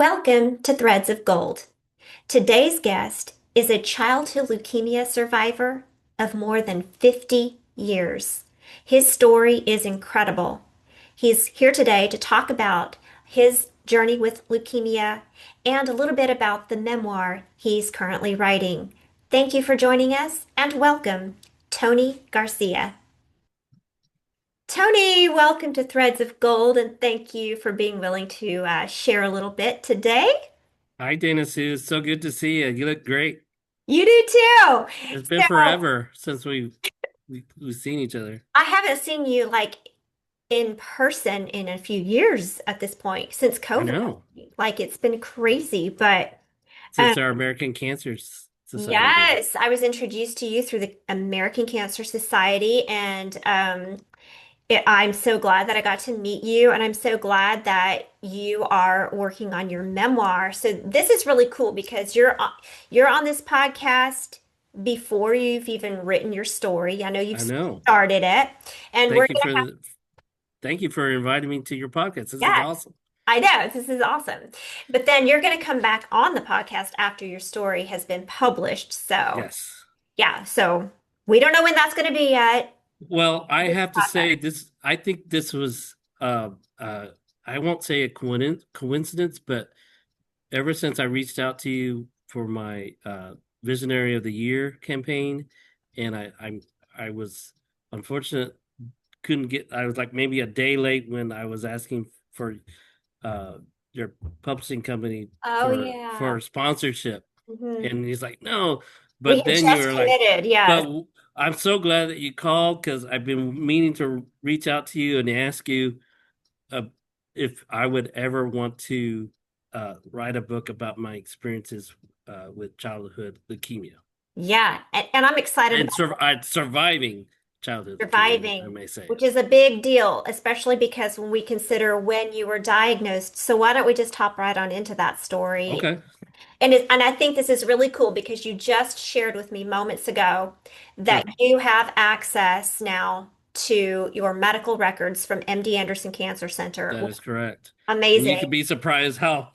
Welcome to Threads of Gold. Today's guest is a childhood leukemia survivor of more than 50 years. His story is incredible. He's here today to talk about his journey with leukemia and a little bit about the memoir he's currently writing. Thank you for joining us and welcome, Tony Garcia. Tony, welcome to Threads of Gold and thank you for being willing to share a little bit today. Hi, Dana Sue. It's so good to see you. You look great. You do too. It's been So forever since we've seen each other. I haven't seen you like in person in a few years at this point since I COVID. know. Like it's been crazy, but um, Since our American Cancer Society Day. yes, I was introduced to you through the American Cancer Society, and I'm so glad that I got to meet you, and I'm so glad that you are working on your memoir. So this is really cool because you're on this podcast before you've even written your story. I know you've I know. started it, and we're Thank you gonna for have, the thank you for inviting me to your podcast. This is yes, awesome. I know this is awesome. But then you're gonna come back on the podcast after your story has been published. So Yes. yeah, so we don't know when that's gonna be yet. Well, I This have to process. say this. I think this was I won't say a coincidence, but ever since I reached out to you for my Visionary of the Year campaign, and I was unfortunate couldn't get. I was like maybe a day late when I was asking for uh, your publishing company Oh for yeah. sponsorship, Mhm. and he's like, no. We But had then you just were like, committed, yes. but I'm so glad that you called because I've been meaning to reach out to you and ask you uh, if I would ever want to write a book about my experiences with childhood leukemia Yeah, and I'm excited and about surviving childhood leukemia, I surviving, may say. which is a big deal, especially because when we consider when you were diagnosed. So why don't we just hop right on into that story? Okay. And I think this is really cool because you just shared with me moments ago that Sure. you have access now to your medical records from MD Anderson Cancer Center. That is correct. And you Amazing. could be surprised how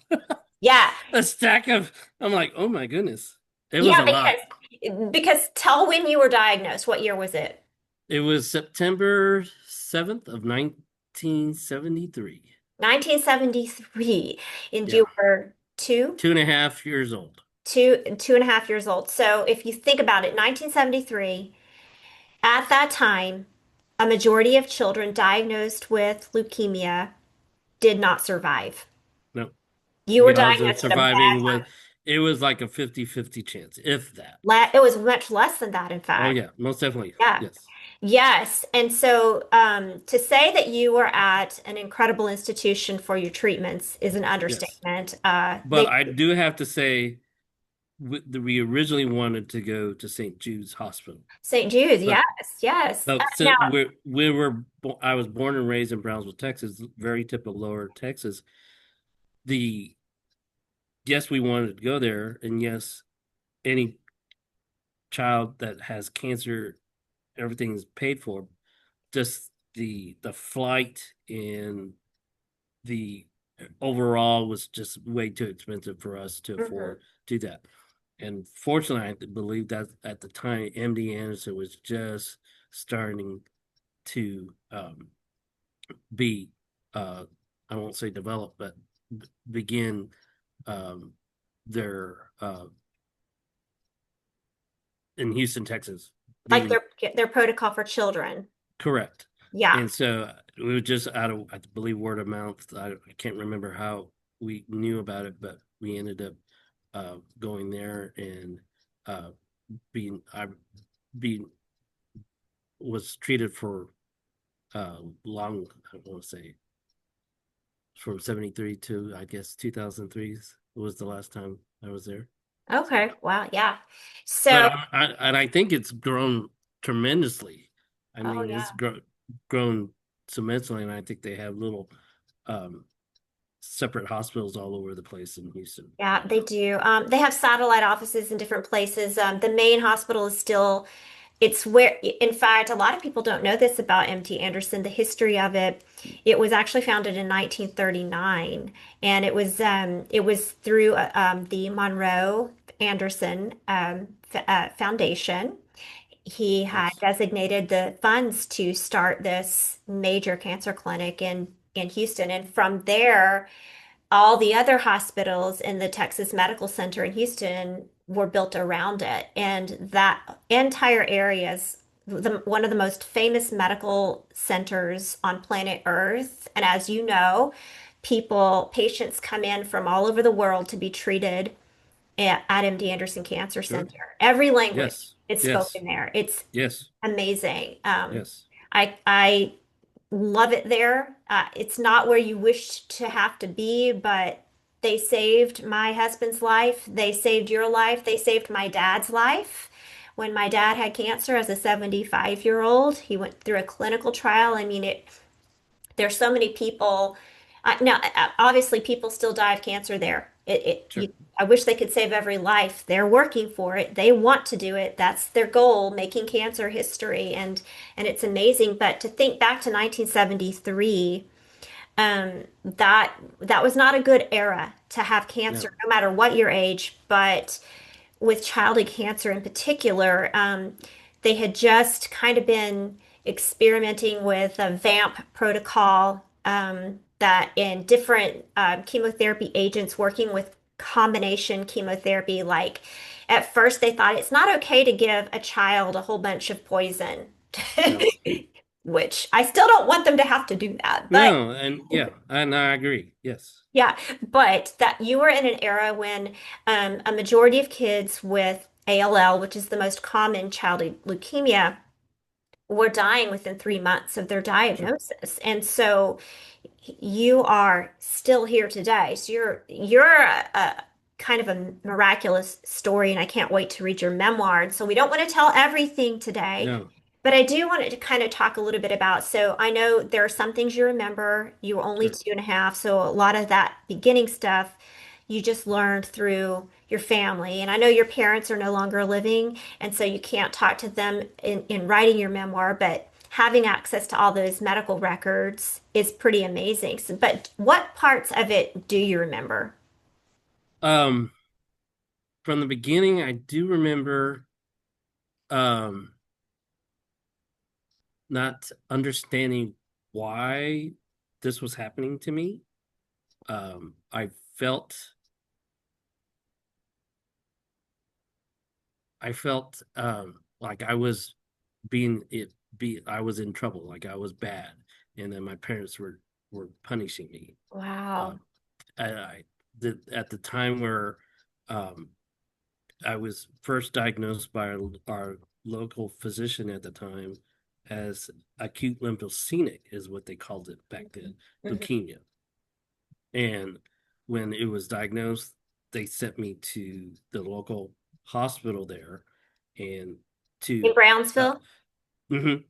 Yeah. a stack of, I'm like, oh my goodness. It was Yeah, a lot. because tell when you were diagnosed. What year was it? It was September 7th of 1973. 1973. And Yeah. you were two? 2.5 years old. 2.5 years old. So if you think about it, 1973, at that time, a majority of children diagnosed with leukemia did not survive. No. You were The odds of diagnosed at a surviving bad was, time. it was like a 50-50 chance, if that. It was much less than that, in Oh fact. yeah, most definitely. Yeah. Yes. Yes. And so to say that you were at an incredible institution for your treatments is an Yes. understatement. But I do have to say we originally wanted to go to St. Jude's Hospital. St. Jude's, yes, But yes. since Now, I was born and raised in Brownsville, Texas, very tip of lower Texas. The Yes, we wanted to go there, and yes, any child that has cancer, everything is paid for. Just the flight and the overall was just way too expensive for us to mhm. afford to do that. And fortunately, I believe that at the time, MD Anderson was just starting to be, I won't say develop, but begin um, their in Houston, Texas, Like being their protocol for children. correct. Yeah. And so it was just out of, I believe, word of mouth. I can't remember how we knew about it, but we ended up going there and uh, I being was treated for long. I want to say from 73 to I guess 2003 was the last time I was there. Okay. Wow. Yeah. But So, and I think it's grown tremendously. I oh mean, yeah. grown tremendously, and I think they have little um, separate hospitals all over the place in Houston Yeah, right they now. do. They have satellite offices in different places. The main hospital is still It's where, in fact, a lot of people don't know this about MD Anderson, the history of it. It was actually founded in 1939, and it was through the Monroe Anderson Foundation. He had Yes, designated the funds to start this major cancer clinic in Houston, and from there all the other hospitals in the Texas Medical Center in Houston were built around it. And that entire area is one of the most famous medical centers on planet Earth. And as you know, patients come in from all over the world to be treated at MD Anderson Cancer sure. Center. Every language Yes, is yes, spoken there. It's yes, amazing. yes. I love it there. It's not where you wish to have to be, but they saved my husband's life. They saved your life. They saved my dad's life. When my dad had cancer as a 75-year-old, he went through a clinical trial. I mean, there's so many people. Now, obviously, people still die of cancer there. Sure. I wish they could save every life. They're working for it. They want to do it. That's their goal, making cancer history, and it's amazing. But to think back to 1973, that was not a good era to have cancer, No, no matter what your age. But with childhood cancer in particular, they had just kind of been experimenting with a VAMP protocol that in different chemotherapy agents working with combination chemotherapy. Like at first, they thought it's not okay to give a child a whole bunch of poison, no, which I still don't want them to have to do that. But no, and yeah, and I agree. Yes, yeah, but that you were in an era when a majority of kids with ALL, which is the most common childhood leukemia, were dying within 3 months of their sure. diagnosis. And so you are still here today. So you're a kind of a miraculous story, and I can't wait to read your memoir. And so we don't want to tell everything today, No, but I do want to kind of talk a little bit about. So I know there are some things you remember. You were only sure. 2.5, so a lot of that beginning stuff you just learned through your family. And I know your parents are no longer living, and so you can't talk to them in writing your memoir, but having access to all those medical records is pretty amazing. So, but what parts of it do you remember? Um, from the beginning, I do remember um not understanding why this was happening to me. I felt like I was being it be I was in trouble, like I was bad, and then my parents were punishing me. Wow. Um, at the time where um, I was first diagnosed by our local physician at the time as acute lymphocenic, is what they called it back then, Mhm. leukemia. And when it was diagnosed, they sent me to the local hospital there, and In to uh, Brownsville? mhm,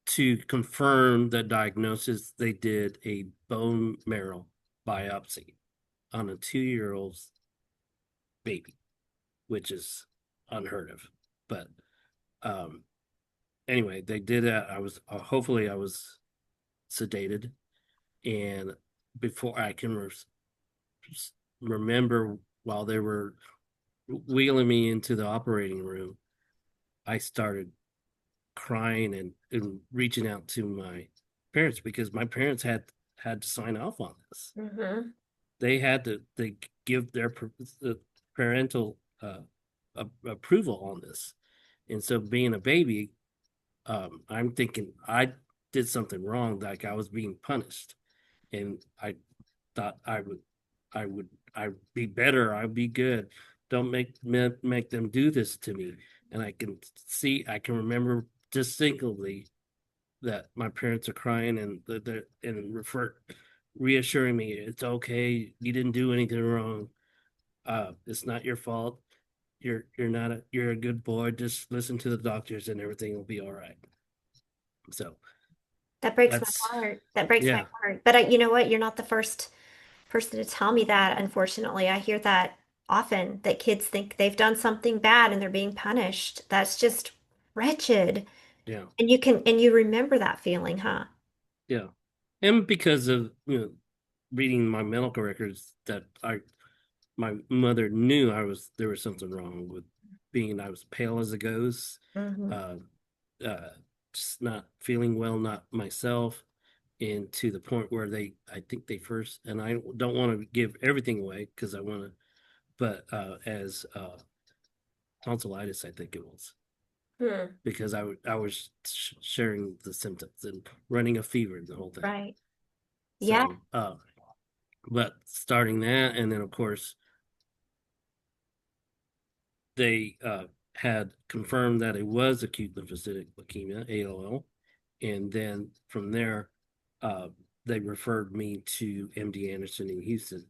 to confirm the diagnosis, they did a bone marrow biopsy on a 2-year-old baby, which is unheard of. But um, anyway, they did that. I was hopefully I was sedated, and before I can remember, while they were wheeling me into the operating room, I started crying and reaching out to my parents, because my parents had to sign off on this. Hmm. They had to they give their parental approval on this. And so, being a baby, I'm thinking I did something wrong, like I was being punished, and I thought I'd be better, I'd be good. Don't make them do this to me. And I can remember distinctly that my parents are crying, and reassuring me it's okay, you didn't do anything wrong. It's not your fault. You're a good boy. Just listen to the doctors and everything will be all right. So That breaks my that's heart. That breaks my yeah. heart. But you know what? You're not the first person to tell me that, unfortunately. I hear that often, that kids think they've done something bad and they're being punished. That's just wretched. Yeah, And you remember that feeling, huh? yeah. And because of, reading my medical records, that my mother knew there was something wrong with being I was pale as a ghost, Hmm. uh, uh, just not feeling well, not myself, and to the point where I think they first, and I don't want to give everything away because I want to, but as tonsillitis, I think it was Hmm. because I was sharing the symptoms and running a fever and the whole thing. Right. Yeah. So, but starting that, and then of course they had confirmed that it was acute lymphocytic leukemia, ALL, and then from there, uh, they referred me to MD Anderson in Houston,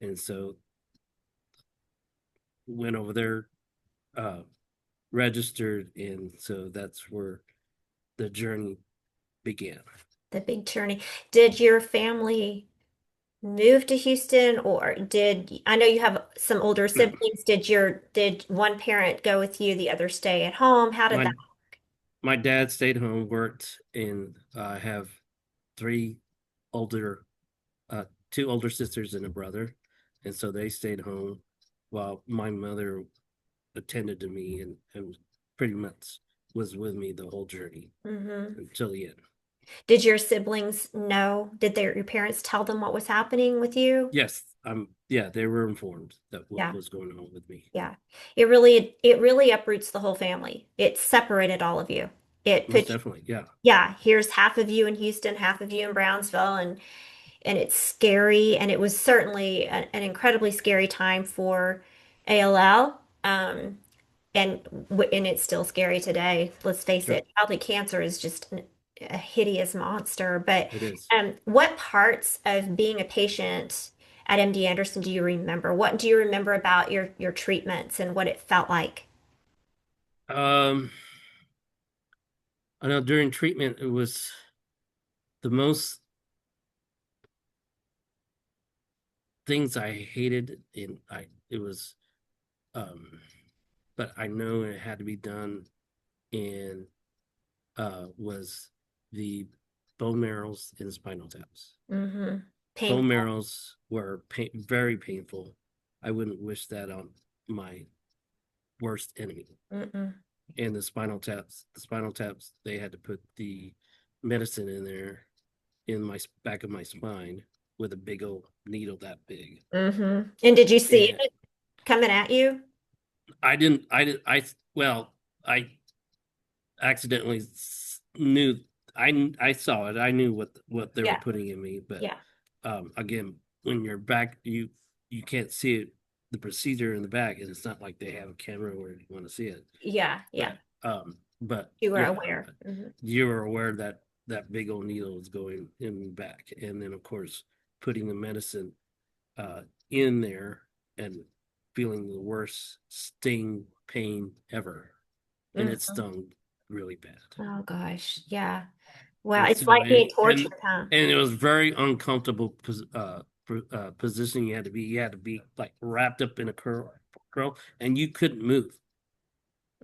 and so went over there, uh, registered, and so that's where the journey began. The big journey. Did your family move to Houston, or I know you have some older No, siblings. Did one parent go with you, the other stay at home? How did that? my my dad stayed home, worked, and I have three older, uh, two older sisters and a brother, and so they stayed home while my mother attended to me and pretty much was with me the whole journey Hmm. until the end. Did your siblings know? Did your parents tell them what was happening with you? Yes, yeah, they were informed that what Yeah. was going on with me. Yeah. It really uproots the whole family. It separated all of you. It Most put definitely, yeah. Yeah, here's half of you in Houston, half of you in Brownsville, and it's scary, and it was certainly an incredibly scary time for ALL. And it's still scary today. Let's face Yep, it, childhood cancer is just a hideous monster. But it is. what parts of being a patient at MD Anderson do you remember? What do you remember about your treatments and what it felt like? Um, I know during treatment it was the most things I hated, and I it was, um, but I know it had to be done, and was the bone marrows and spinal taps. Hmm. Bone Painful. marrows were very painful. I wouldn't wish that on my worst enemy. Mm-mm. And the spinal taps, they had to put the medicine in there in my back of my spine with a big old needle that big. Hmm. And did you see And it coming at you? well, I accidentally knew, I saw it. I knew what they were Yeah. putting in me, but Yeah. again, when you're back, you can't see it, the procedure in the back, and it's not like they have a camera where you want to see it. Yeah. Yeah. But You were yeah, aware. Hmm. you were aware that that big old needle is going in the back, and then of course putting the medicine uh in there and feeling the worst sting pain ever, and it Hmm. stung really bad. Oh gosh. Yeah. Well, And it's like being tortured, and huh? it was very uncomfortable position you had to be. You had to be like wrapped up in a curl, and you couldn't move.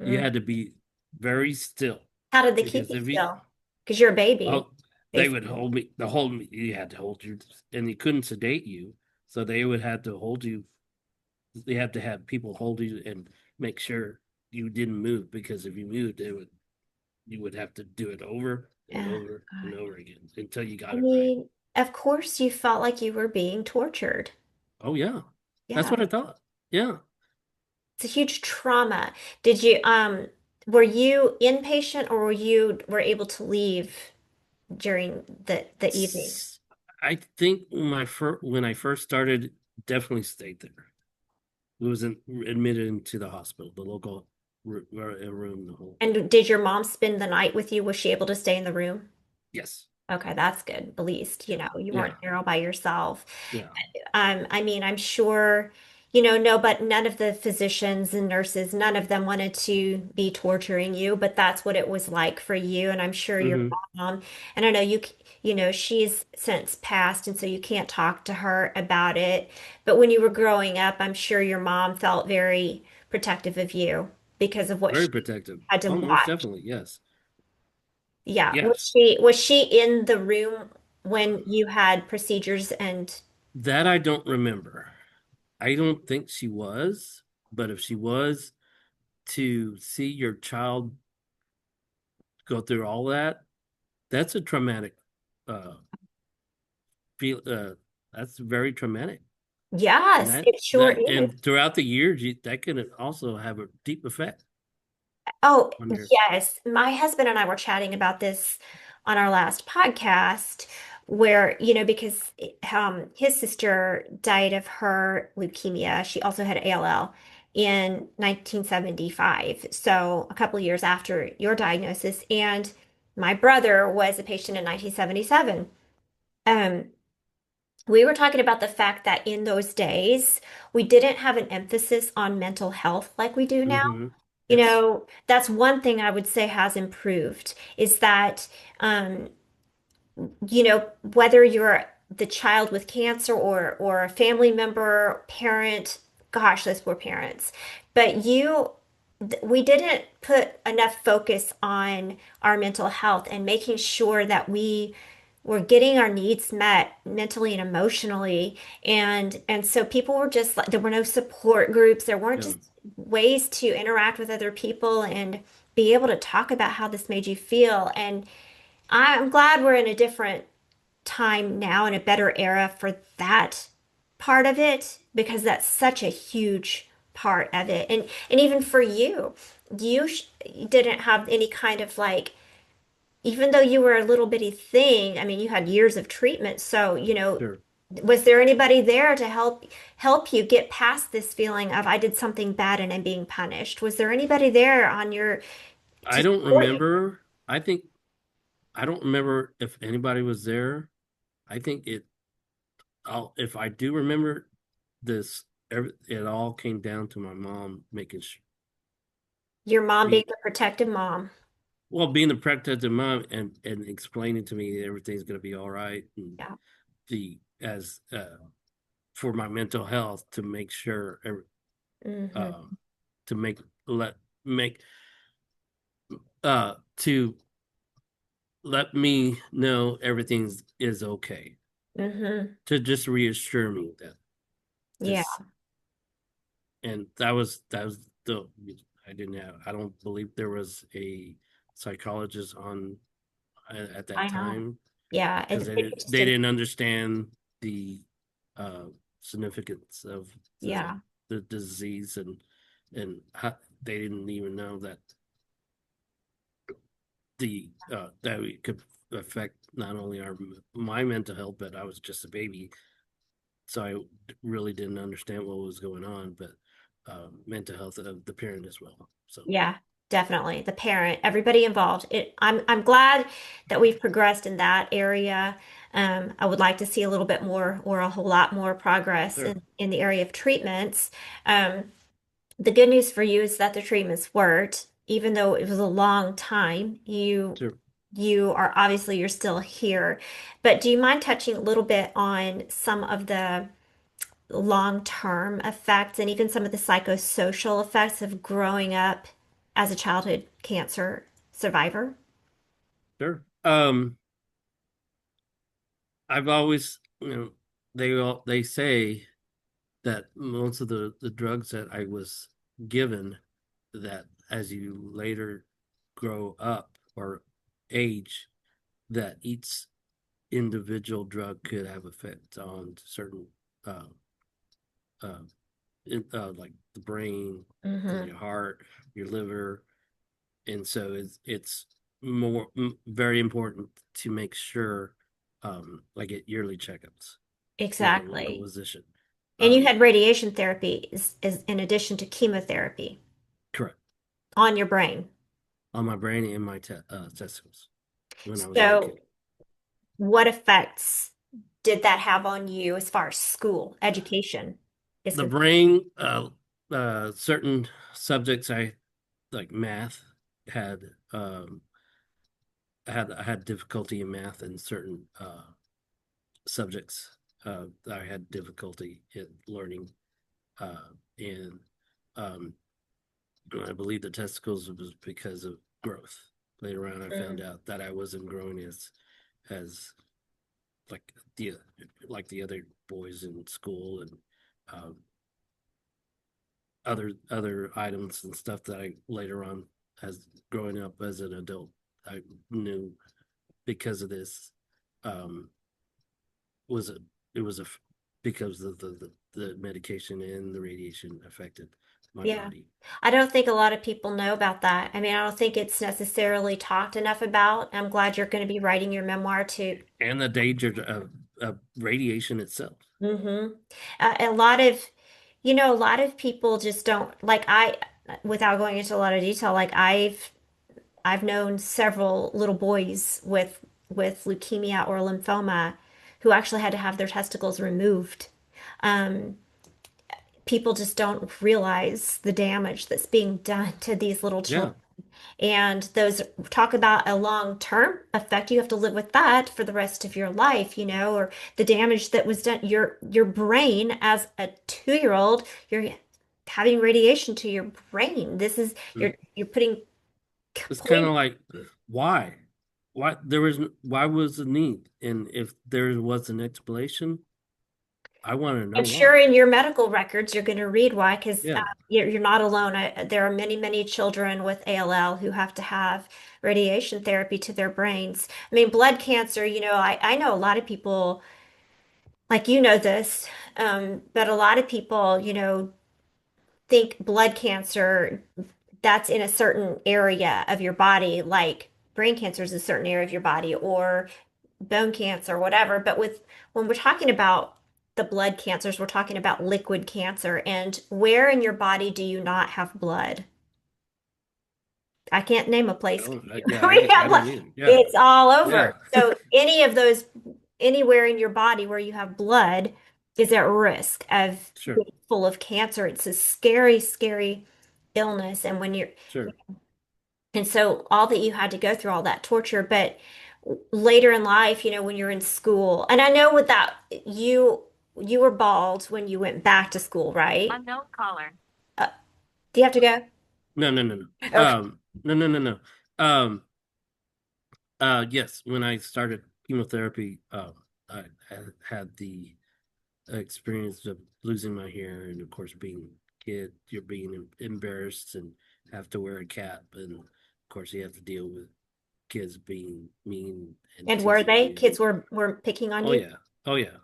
You Mm. had to be very still How did they keep because you if you still? Because you're a baby. oh, They, they would hold me. The hold me. You had to hold you, and they couldn't sedate you, so they would have to hold you. They have to have people hold you and make sure you didn't move, because if you moved, it would you would have to do it over and oh over and God. over again until you I got it right. mean, of course you felt like you were being tortured. Oh yeah, that's Yeah. what I thought. Yeah, It's a huge trauma. Did you were you inpatient, or were able to leave during the evenings? I think when I first started, definitely stayed there. It was admitted into the hospital, the local room, the whole. And did your mom spend the night with you? Was she able to stay in the room? Yes. Okay, that's good. At least, you weren't Yeah. there all by yourself. Yeah. I mean, I'm sure, no, but none of the physicians and nurses, none of them wanted to be torturing you, but that's what it was like for you. And I'm sure your Hmm. mom, and I know she's since passed, and so you can't talk to her about it. But when you were growing up, I'm sure your mom felt very protective of you. because of what Very she protective. had to Oh, most watch. definitely. Yes. Yeah. Yes. Was she in the room when you had procedures and That I don't remember. I don't think she was, but if she was, to see your child go through all that, that's a traumatic uh feel that's very traumatic. And yes, that it sure that is. and throughout the years that can also have a deep effect Oh, on your yes. My husband and I were chatting about this on our last podcast where, because his sister died of her leukemia. She also had ALL in 1975. So a couple of years after your diagnosis. And my brother was a patient in 1977. Um, we were talking about the fact that in those days, we didn't have an emphasis on mental health like we do now. hmm yes. That's one thing I would say has improved is that, um, whether you're the child with cancer or a family member, parent, gosh, those poor parents, but we didn't put enough focus on our mental health and making sure that we were getting our needs met mentally and emotionally. And so people were just like, there were no support groups, there weren't Yeah. just ways to interact with other people and be able to talk about how this made you feel. And I'm glad we're in a different time now and a better era for that part of it because that's such a huge part of it. And even for you, you didn't have any kind of like, even though you were a little bitty thing, I mean, you had years of treatment. So, Sure. was there anybody there to help you get past this feeling of I did something bad and I'm being punished? Was there anybody there on your to I don't support you? remember. I don't remember if anybody was there. I think I'll if I do remember this, it all came down to my mom making sure Your mom being be the protective mom. well, being the protective mom and explaining to me that everything's going to be all right, and Yeah. the as for my mental health to make sure Hmm. uh to let make to let me know everything is okay, Hmm. to just reassure me that Yeah. this, and that was the I don't believe there was a psychologist on at that I know. time, Yeah. because It just they didn't. didn't understand the uh significance of the Yeah. the disease, and how, they didn't even know that the that it could affect not only my mental health, but I was just a baby, so I really didn't understand what was going on, but mental health of the parent as well. So Yeah. Definitely. The parent, everybody involved. I'm glad that we've progressed in that area. I would like to see a little bit more or a whole lot more progress sure, in the area of treatments. The good news for you is that the treatments worked, even though it was a long time. sure, You are obviously you're still here. But do you mind touching a little bit on some of the long-term effects and even some of the psychosocial effects of growing up as a childhood cancer survivor? sure. I've always, they say that most of the drugs that I was given, that as you later grow up or age, that each individual drug could have effect on certain uh, uh, like the brain, Hmm. your heart, your liver, and so it's very important to make sure, like at yearly checkups with a Exactly. physician. And you Um, had radiation therapy is in addition to chemotherapy correct. on your brain. On my brain and my testicles when I was a little So kid. what effects did that have on you as far as school, education is The concerned? brain, certain subjects I like math had I had difficulty in math, and certain subjects I had difficulty in learning, and um, I believe the testicles was because of growth. Later on, I found out that I wasn't growing as like the like the other boys in school, and um, other items and stuff that I later on, as growing up as an adult, I knew because of this, um, was a it was a because of the medication and the radiation affected my Yeah. body. I don't think a lot of people know about that. I mean, I don't think it's necessarily talked enough about. I'm glad you're going to be writing your memoir too. And the danger of radiation itself. Mm-hmm. A lot of, a lot of people just don't like without going into a lot of detail, like I've known several little boys with leukemia or lymphoma who actually had to have their testicles removed. Um, People just don't realize the damage that's being done to these little Yeah, children. And those talk about a long-term effect. You have to live with that for the rest of your life, or the damage that was done. Your brain as a 2-year-old, you're having radiation to your brain. This is you're putting it's kind poison. of like, why, why was the need, and if there was an explanation, I want to know I'm sure why. in your medical records you're going to read why, because Yeah, you're not alone. There are many, many children with ALL who have to have radiation therapy to their brains. I mean, blood cancer, I know a lot of people, like this, but a lot of people, think blood cancer, that's in a certain area of your body, like brain cancer is a certain area of your body, or bone cancer, whatever. But when we're talking about the blood cancers, we're talking about liquid cancer. And where in your body do you not have blood? I can't name a place. yeah, We I have don't blood. either. Yeah, It's all yeah, over. So any of those, anywhere in your body where you have blood is at risk of sure, being full of cancer. It's a scary, scary illness. sure. And so all that you had to go through all that torture, but later in life, when you're in school, and I know with that you were bald when you went back to school, right? Unknown caller. Do you have to go? No, no, no, no. Okay. No, no, no, no. Um, yes, when I started chemotherapy, I had the experience of losing my hair, and of course, being a kid, you're being embarrassed and have to wear a cap, and of course, you have to deal with kids being mean and And were teasing they? you. Kids were picking on Oh you? yeah, oh yeah,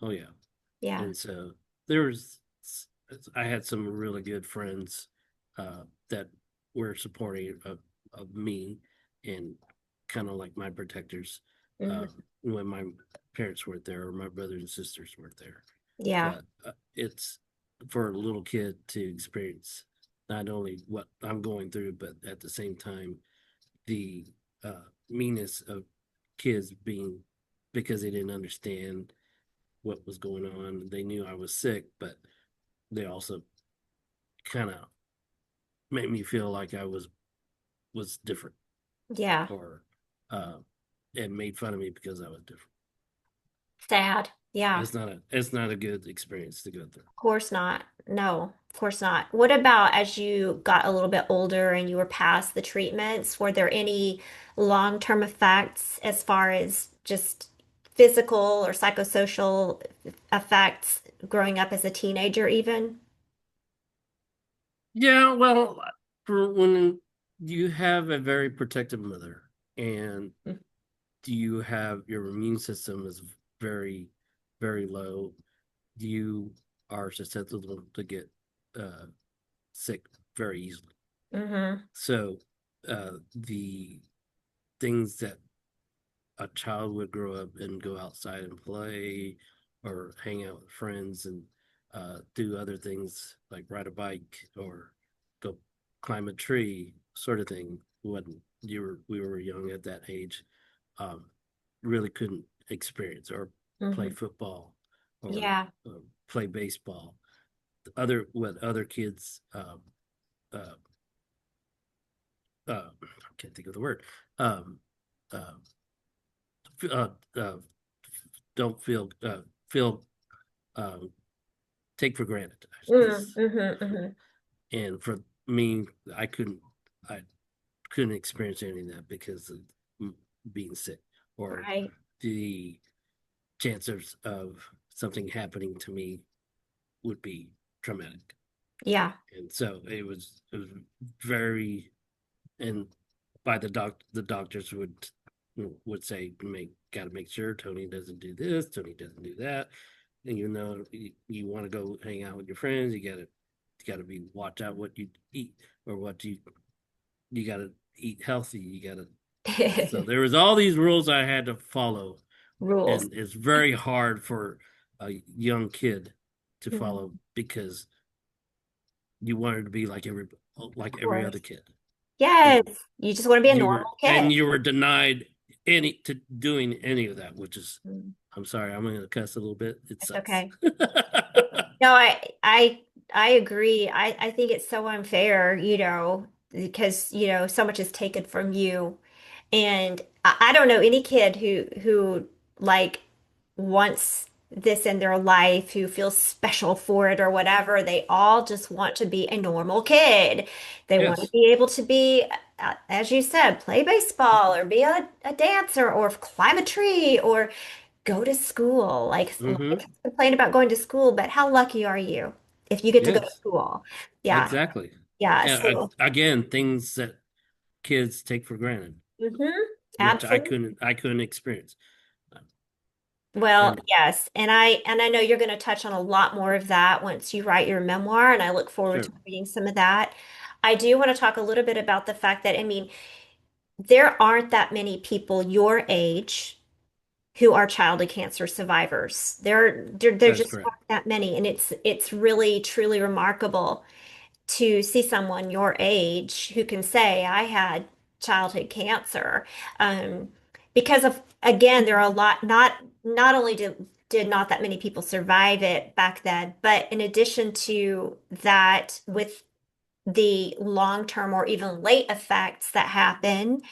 oh yeah. Yeah. And so there was, I had some really good friends that were supporting of me, and kind of like my protectors uh, Hmm. when my parents weren't there or my brothers and sisters weren't there. Yeah. But it's for a little kid to experience not only what I'm going through, but at the same time, the meanness of kids being, because they didn't understand what was going on. They knew I was sick, but they also kind of made me feel like I was different, Yeah. or uh, and made fun of me because I was different. Sad. Yeah. It's not a good experience to go through. Of course not. No, of course not. What about as you got a little bit older and you were past the treatments? Were there any long-term effects as far as just physical or psychosocial effects growing up as a teenager, even? Yeah, well, for when you have a very protective mother, and you have your immune system is very, very low, you are susceptible to get uh, sick very easily. Mm-hmm. So the things that a child would grow up and go outside and play or hang out with friends and do other things like ride a bike or go climb a tree, sort of thing, when we were young at that age, um, really couldn't experience, or play Mm-hmm. football, or Yeah. play baseball. Other what other kids uh, I can't think of the word, um, uh, uh, uh, don't feel um, take for granted Mm-hmm. is, Mm-hmm. and for me, I couldn't, I couldn't experience any of that because of being sick or Right. the chances of something happening to me would be traumatic. Yeah. And so it was very, and by the doctors would say, make got to make sure Tony doesn't do this, Tony doesn't do that. And you want to go hang out with your friends, you got to be watch out what you eat or what you got to eat healthy. You got to. So there was all these rules I had to follow, Rules. and it's very hard for a young kid to Mm, follow because you wanted to be of like every other course. kid, Yes. and You just want to be a normal kid. you were denied any to doing any of that, which is, Mm, I'm sorry, I'm going to cuss a little bit. It It's sucks. okay. No, I agree. I think it's so unfair, because, so much is taken from you. And I don't know any kid who like wants this in their life, who feels special for it or whatever. They all just want to be a normal kid. They want to Yes. be able to be, as you said, play baseball or be a dancer or climb a tree or go to school. Like a lot of Mm-hmm. kids complain about going to school, but how lucky are you if you get to go to Yes. school? Yeah. Exactly. Yeah. And So, again, things that kids take for granted, which absolutely. I couldn't experience. Well, And yes, and I know you're going to touch on a lot more of that once you write your memoir, and I look forward sure, to reading some of that. I do want to talk a little bit about the fact that, I mean, there aren't that many people your age who are childhood cancer survivors. There that is just correct. aren't that many, and it's really truly remarkable to see someone your age who can say, I had childhood cancer. Um, because of, again, there are a lot, not only did not that many people survive it back then, but in addition to that, with the long-term or even late effects that happen,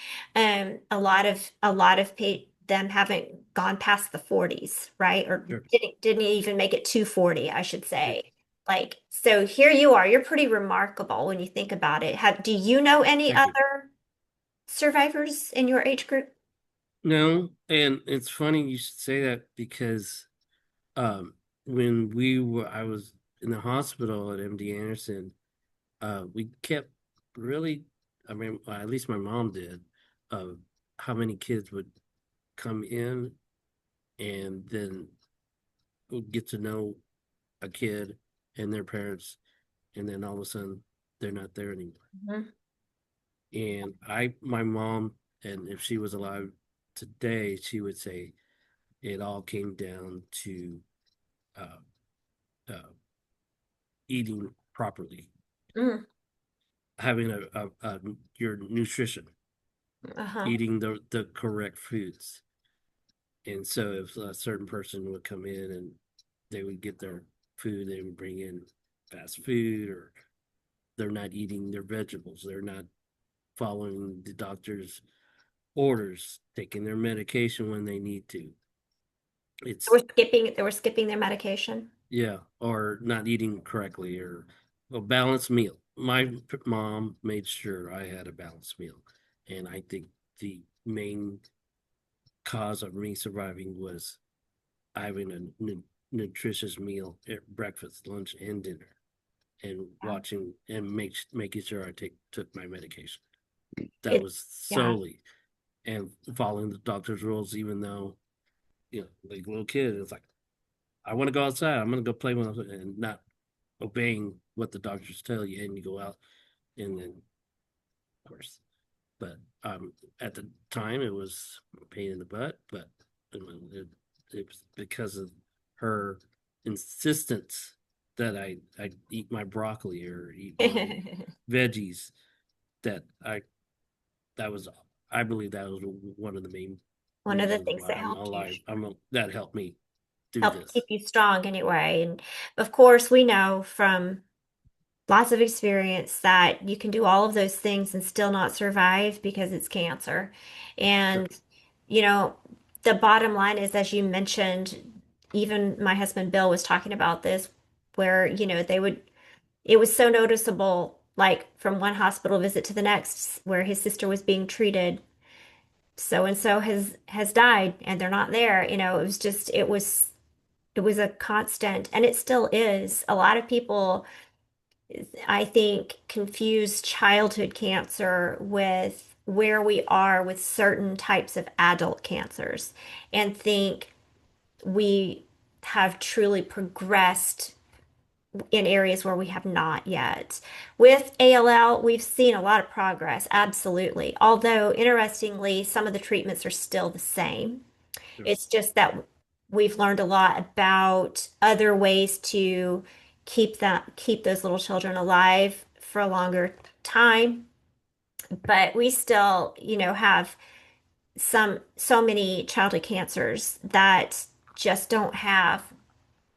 them haven't gone past the 40s, right? Or Sure. didn't even make it to 40, I should Yeah. say. Like, so here you are. You're pretty remarkable when you think about it. Do you know any Thank you. other survivors in your age group? No, and it's funny you should say that because um, when I was in the hospital at MD Anderson, we kept really, I mean, well, at least my mom did, uh, how many kids would come in and then would get to know a kid and their parents, and then all of a sudden they're not there anymore. Mhm. And my mom, and if she was alive today, she would say it all came down to uh, uh, eating properly, Mm, having your nutrition, uh-huh. eating the correct foods. And so if a certain person would come in and they would get their food, they would bring in fast food, or they're not eating their vegetables, they're not following the doctor's orders, taking their medication when they need to. It's They were skipping their medication. Yeah, or not eating correctly, or a balanced meal. My mom made sure I had a balanced meal, and I think the main cause of me surviving was having a nutritious meal at breakfast, lunch, and dinner, and Yeah. watching and making sure I took my medication. That It, was yeah. solely, and following the doctor's rules, even though, like little kid, it's like, I want to go outside. I'm going to go play with them, and not obeying what the doctors tell you, and you go out, and then, of course, but at the time it was a pain in the butt, but it was because of her insistence that I eat my broccoli or eat my veggies, that that was I believe that was one of the main One of the reasons things why that I'm helped you. alive. That helped me through Help this. keep you strong anyway. And of course, we know from lots of experience that you can do all of those things and still not survive because it's cancer. Sure. And, you know, the bottom line is, as you mentioned, even my husband Bill was talking about this, where, it was so noticeable like from one hospital visit to the next where his sister was being treated. So and so has died and they're not there. It was just it was a constant, and it still is. A lot of people, I think, confuse childhood cancer with where we are with certain types of adult cancers and think we have truly progressed in areas where we have not yet. With ALL, we've seen a lot of progress, absolutely. Although, interestingly, some of the treatments are still the same. Sure. It's just that we've learned a lot about other ways to keep those little children alive for a longer time. But we still, have so many childhood cancers that just don't have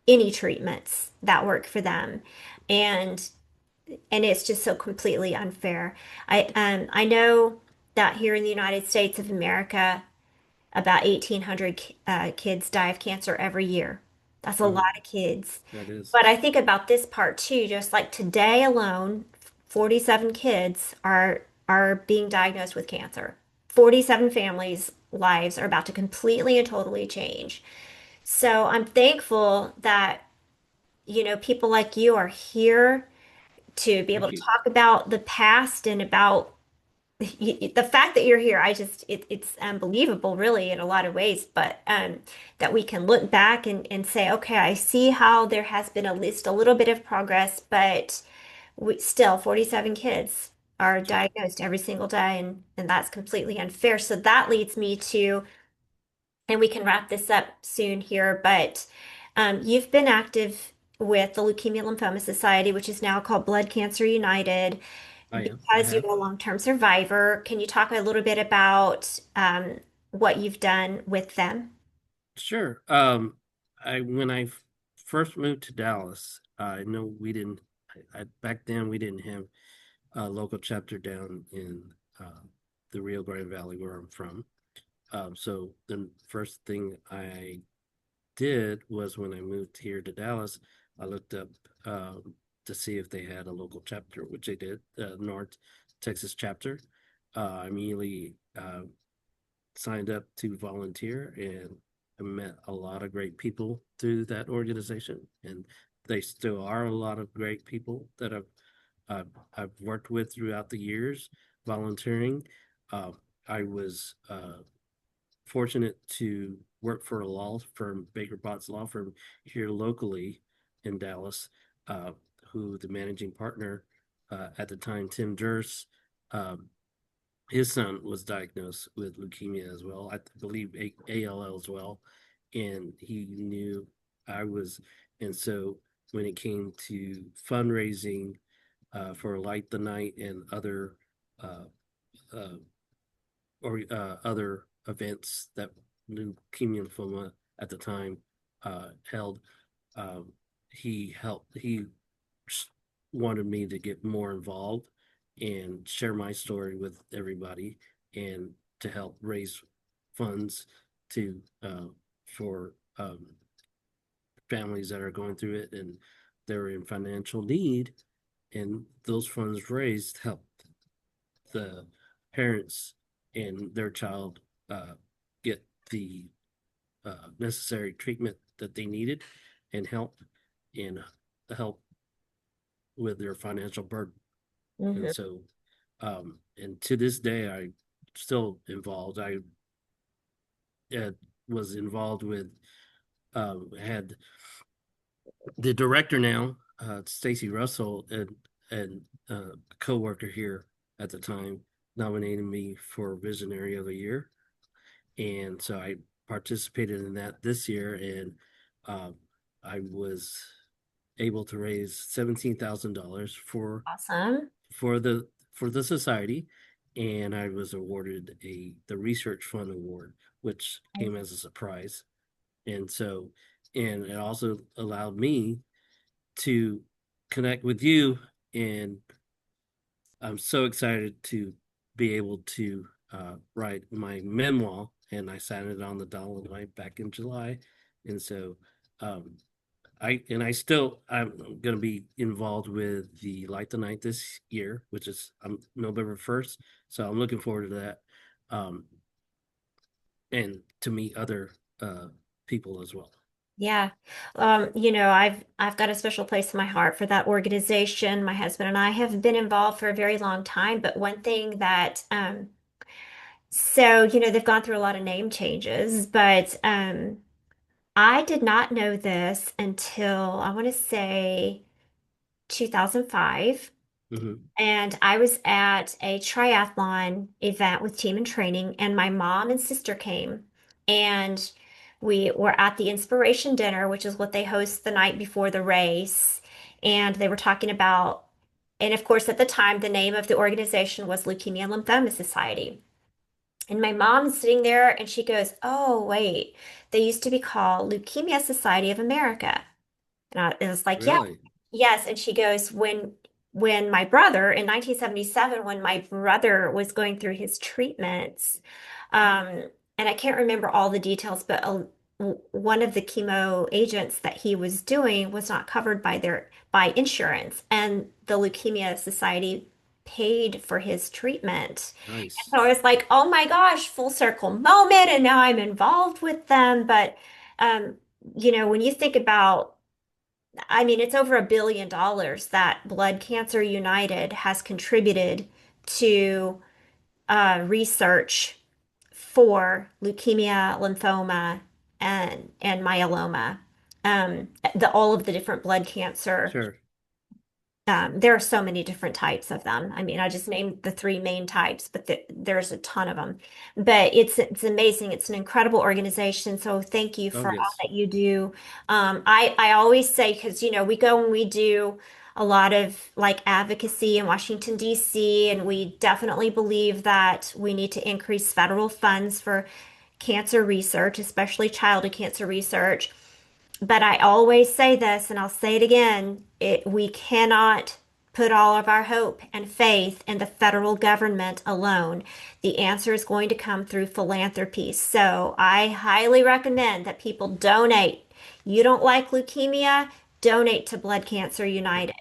any treatments that work for them. And it's just so completely unfair. I know that here in the United States of America, about 1,800 kids die of cancer every year. That's a Oh, lot of kids. that is. But I think about this part too, just like today alone, 47 kids are being diagnosed with cancer. 47 families' lives are about to completely and totally change. So I'm thankful that, people like you are here to be able Thank to you. talk about the past and about the fact that you're here. It's unbelievable, really, in a lot of ways, but that we can look back and say, okay, I see how there has been at least a little bit of progress, but still 47 kids are Yeah. diagnosed every single day, and that's completely unfair. So that leads me to, and we can wrap this up soon here, but you've been active with the Leukemia Lymphoma Society, which is now called Blood Cancer United, I am. I because have. you're a long-term survivor. Can you talk a little bit about what you've done with them? Sure. I when I first moved to Dallas, I know we didn't. Back then we didn't have a local chapter down in the Rio Grande Valley where I'm from. So the first thing I did was when I moved here to Dallas, I looked up to see if they had a local chapter, which they did, North Texas chapter. I immediately signed up to volunteer, and I met a lot of great people through that organization, and they still are a lot of great people that I've worked with throughout the years volunteering. Uh, I was fortunate to work for a law firm, Baker Botts Law Firm, here locally in Dallas, uh, who the managing partner at the time, Tim Durst, um, his son was diagnosed with leukemia as well. I believe ALL as well, and he knew I was. And so when it came to fundraising for Light the Night and uh, uh, other events that Leukemia Lymphoma at the time held, um, he helped. He wanted me to get more involved and share my story with everybody and to help raise funds to for families that are going through it and they're in financial need, and those funds raised help the parents and their child get the necessary treatment that they needed and and help with their financial burden. And Hmm. so, and to this day, I still involved. I uh, was involved with, had the director now, Stacy Russell, and a coworker here at the time nominated me for Visionary of the Year, and so I participated in that this year, and um, I was able to raise $17,000 Awesome. for the for the society, and I was awarded the research fund award, which came as a surprise, and so and it also allowed me to connect with you, and I'm so excited to be able to write my memoir, and I signed it on the dotted line back in July, and so um, I'm going to be involved with the Light the Night this year, which is November 1st. So I'm looking forward to that. Um, and to meet other uh people as well. Yeah. I've got a special place in my heart for that organization. My husband and I have been involved for a very long time, but one thing that they've gone through a lot of name changes, but I did not know this until I want to say 2005. Hmm. And I was at a triathlon event with Team in Training, and my mom and sister came. And we were at the inspiration dinner, which is what they host the night before the race. And they were talking about, and of course, at the time, the name of the organization was Leukemia and Lymphoma Society. And my mom's sitting there and she goes, "Oh, wait, they used to be called Leukemia Society of America." And I was like, "Yeah, Really? yes." And she goes, when my brother in 1977, when my brother was going through his treatments, and I can't remember all the details, but one of the chemo agents that he was doing was not covered by insurance, and the Leukemia Society paid for his treatment. Nice. So I was like, oh my gosh, full circle moment, and now I'm involved with them. But um, when you think about, I mean, it's over $1 billion that Blood Cancer United has contributed to research for leukemia, lymphoma, and myeloma. All of the different blood cancer. Sure. There are so many different types of them. I mean, I just named the three main types, but there's a ton of them. But it's amazing. It's an incredible organization. So thank you Oh for all yes. that you do. I always say, because we go and we do a lot of like advocacy in Washington, D.C., and we definitely believe that we need to increase federal funds for cancer research, especially childhood cancer research. But I always say this, and I'll say it again, we cannot put all of our hope and faith in the federal government alone. The answer is going to come through philanthropy. So I highly recommend that people donate. You don't like leukemia? Donate to Blood Cancer United.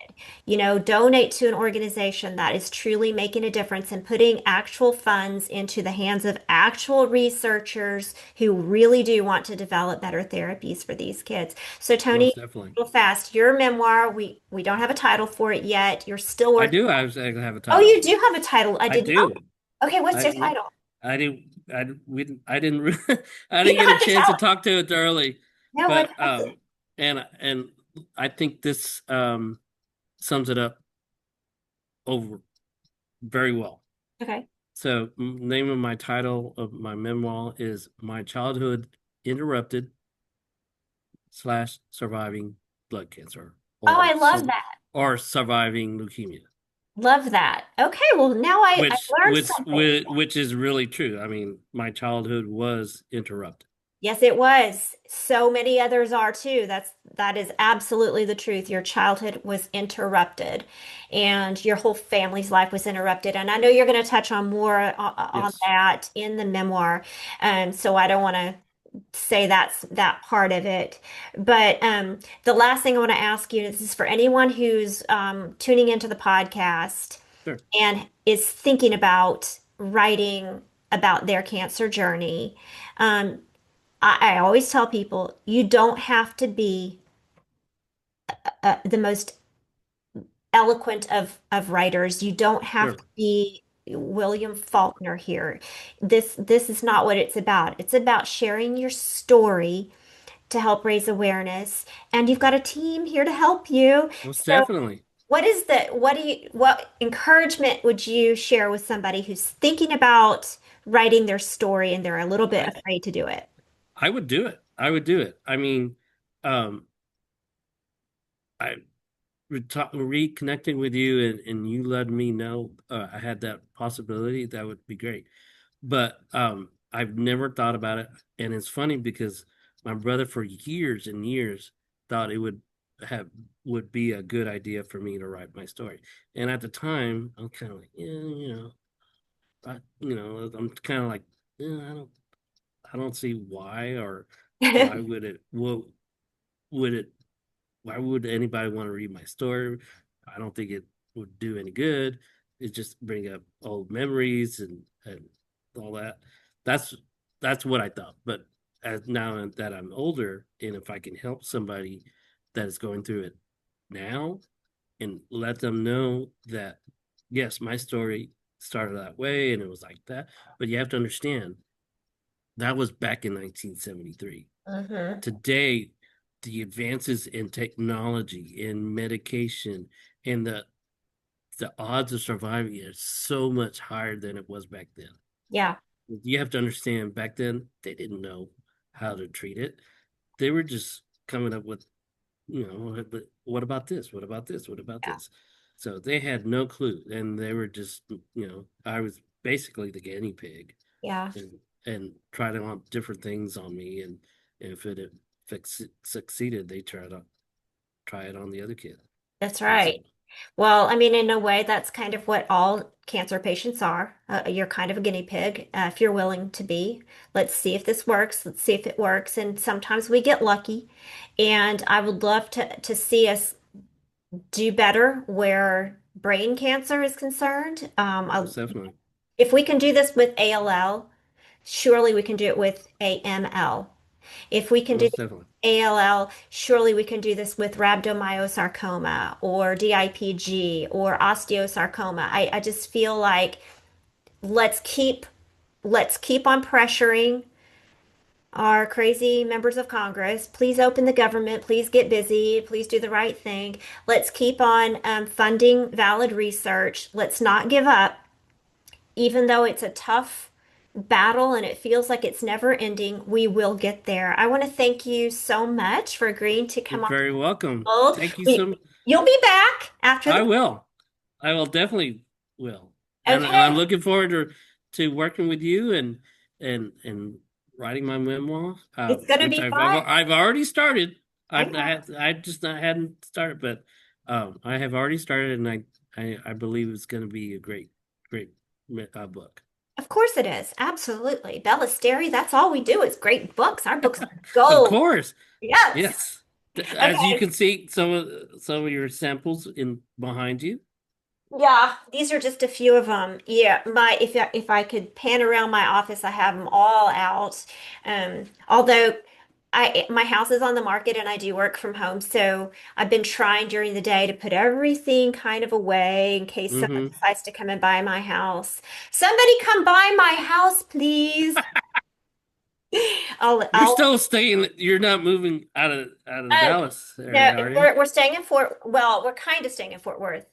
Donate to an organization that is truly making a difference and putting actual funds into the hands of actual researchers who really do want to develop better therapies for these kids. So, Tony, Most definitely. real fast, your memoir, we don't have a title for it yet. You're still I working. do. I have a Oh, title. you do have a title. I I did not. do. Okay, what's I your we title? I didn't I we didn't I didn't I You didn't don't get a have to chance tell to it. talk to it early, No, but what's it? and I think this sums it up over very well. Okay. So, name of my title of my memoir is My Childhood Interrupted slash Surviving Blood Cancer Oh, I love that. or Surviving Leukemia, Love that. Okay, well, now I learned something. which is really true. I mean, my childhood was interrupted. Yes, it was. So many others are too. That is absolutely the truth. Your childhood was interrupted and your whole family's life was interrupted. And I know you're going to touch on more on Yes, that in the memoir. So I don't want to say that's that part of it. But the last thing I want to ask you, this is for anyone who's tuning into the podcast sure, and is thinking about writing about their cancer journey. Um, I always tell people you don't have to be the most eloquent of writers. You don't have sure. to be William Faulkner here. This is not what it's about. It's about sharing your story to help raise awareness, and you've got a team here to help you. Most So, definitely. what encouragement would you share with somebody who's thinking about writing their story and they're a little bit I afraid to do it? I would do it. I would do it. I mean, um, I reconnecting with you and you let me know I had that possibility. That would be great. But I've never thought about it, and it's funny because my brother for years and years thought it have would be a good idea for me to write my story. And at the time, I'm kind of like, yeah, I'm kind of like, yeah, I don't see why or why would it why would anybody want to read my story? I don't think it would do any good. It just bring up old memories and all that. That's that's what I thought. But as now that I'm older, and if I can help somebody that is going through it now and let them know that yes, my story started that way and it was like that, but you have to understand that was back in 1973. Mm-hmm. Today, the advances in technology, in medication, and the odds of surviving is so much higher than it was back then. Yeah, You have to understand back then they didn't know how to treat it. They were just coming up with, but what about this? What about this? What about yeah, this? So they had no clue, and they were just, I was basically the guinea pig, yeah. and tried on different things on me, and if it succeeded, they try it on the other kid. That's And so, right. Well, I mean, in a way, that's kind of what all cancer patients are. You're kind of a guinea pig, if you're willing to be. Let's see if this works. Let's see if it works. And sometimes we get lucky. And I would love to see us do better where brain cancer is concerned. most definitely, If we can do this with ALL, surely we can do it with AML. If we can do most definitely. ALL, surely we can do this with rhabdomyosarcoma or DIPG or osteosarcoma. I just feel like let's keep let's keep on pressuring our crazy members of Congress. Please open the government. Please get busy. Please do the right thing. Let's keep on funding valid research. Let's not give up, even though it's a tough battle and it feels like it's never ending. We will get there. I want to thank you so much for agreeing to You're come on the very welcome. fold. Thank you so. You'll be back after I the. will. I will definitely will, and I'm Okay, looking forward to working with you and writing my memoir, it's going to which be fun. I've already started. I know. I just not hadn't started, but I have already started, and I believe it's going to be a great book. Of course it is. Absolutely. Bellasteri, that's all we do is great books. Our books are Of gold. course, Yes. yes. As you Okay. can see, some of your samples in behind you. Yeah, these are just a few of them. Yeah, my if I could pan around my office, I have them all out. Although my house is on the market and I do work from home, so I've been trying during the day to put everything kind of away in case someone Hmm. decides to come and buy my house. Somebody come buy my house, please. You're I'll still staying. You're not moving out of the Uh, Dallas no, area, are you? we're staying in we're kind of staying in Fort Worth.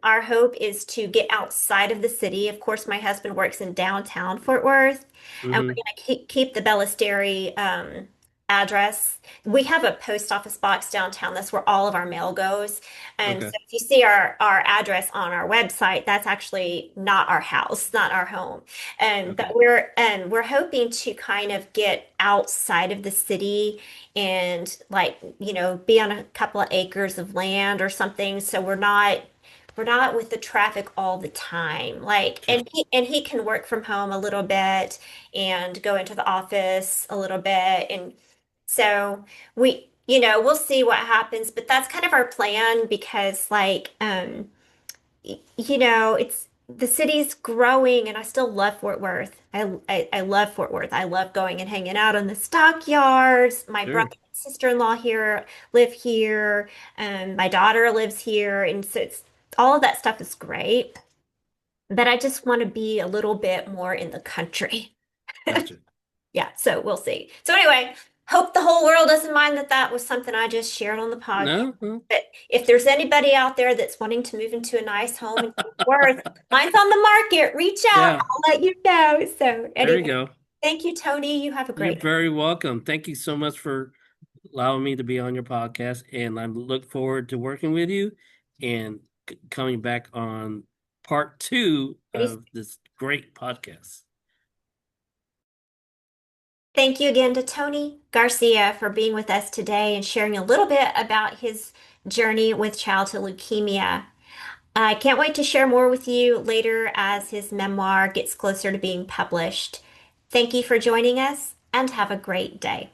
Our hope is to get outside of the city. Of course, my husband works in downtown Fort Worth, and we're Hmm. gonna keep the Bellasteri address. We have a post office box downtown. That's where all of our mail goes. And so Okay. if you see our address on our website, that's actually not our house, not our home. But Okay. we're hoping to kind of get outside of the city and like, be on a couple of acres of land or something. So we're not with the traffic all the time. Like, Okay. and he can work from home a little bit and go into the office a little bit. And so we'll see what happens, but that's kind of our plan because like, it's the city's growing and I still love Fort Worth. I love Fort Worth. I love going and hanging out on the stockyards. My brother Sure. and sister-in-law here live here, and my daughter lives here. And so it's all of that stuff is great. But I just want to be a little bit more in the country. Gotcha. Yeah, so we'll see. So anyway, hope the whole world doesn't mind that that was something I just shared on the podcast. No? Well, But if there's anybody out there that's wanting to move into a nice home in Fort Worth, mine's on the market. Reach out. yeah. I'll let you know. So There you anyway, go. thank you, Tony. You have a You're great one. very welcome. Thank you so much for allowing me to be on your podcast, and I look forward to working with you and coming back on part two of this great podcast. Thank you again to Tony Garcia for being with us today and sharing a little bit about his journey with childhood leukemia. I can't wait to share more with you later as his memoir gets closer to being published. Thank you for joining us and have a great day.